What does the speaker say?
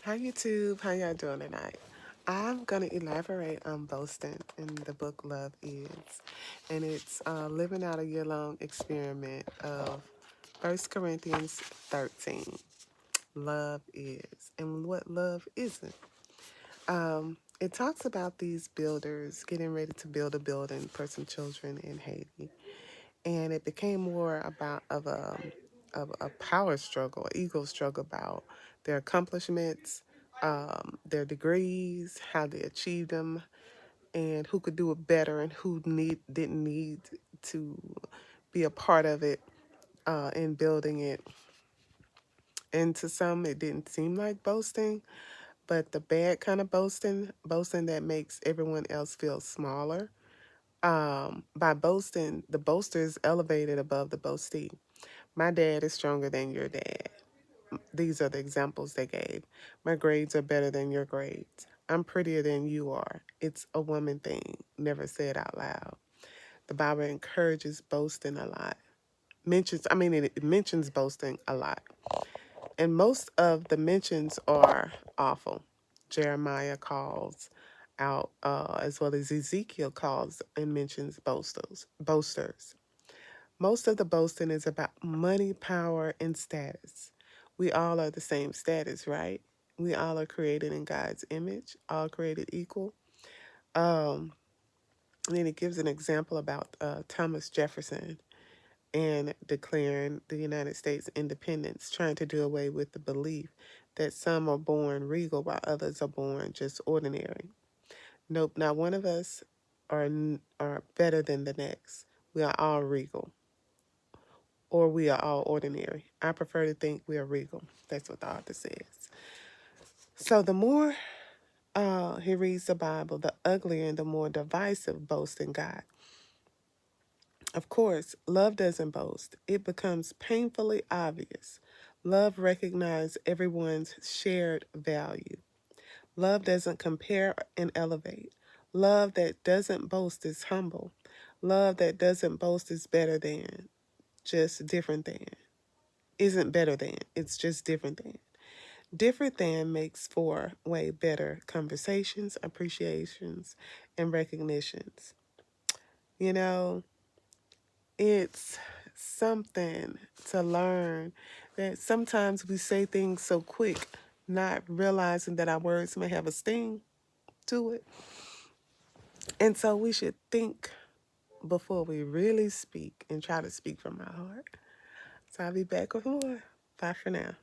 Hi YouTube, how y'all doing tonight? I'm going to elaborate on boasting in the book Love Is. And it's living out a year-long experiment of 1 Corinthians 13. Love is, and what love isn't. It talks about these builders getting ready to build a building for some children in Haiti. And it became more about of a power struggle, an ego struggle about their accomplishments, their degrees, how they achieved them, and who could do it better and who didn't need to be a part of it in building it. And to some, it didn't seem like boasting, but the bad kind of boasting that makes everyone else feel smaller. By boasting, the boaster is elevated above the boastee. My dad is stronger than your dad. These are the examples they gave. My grades are better than your grades. I'm prettier than you are. It's a woman thing, never said out loud. The Bible encourages boasting a lot. It mentions boasting a lot. And most of the mentions are awful. Jeremiah calls out, as well as Ezekiel calls and mentions boasters. Most of the boasting is about money, power, and status. We all are the same status, right? We all are created in God's image, all created equal. Um, and then it gives an example about Thomas Jefferson and declaring the United States independence, trying to do away with the belief that some are born regal while others are born just ordinary. Nope, not one of us are better than the next. We are all regal, or we are all ordinary. I prefer to think we are regal. That's what the author says. So the more he reads the Bible, the uglier and the more divisive boasting got. Of course, love doesn't boast. It becomes painfully obvious. Love recognizes everyone's shared value. Love doesn't compare and elevate. Love that doesn't boast is humble. Love that doesn't boast is better than, just different than. Isn't better than, it's just different than. Different than makes for way better conversations, appreciations, and recognitions. You know, it's something to learn that sometimes we say things so quick, not realizing that our words may have a sting to it. And so we should think before we really speak and try to speak from our heart. So I'll be back with more. Bye for now.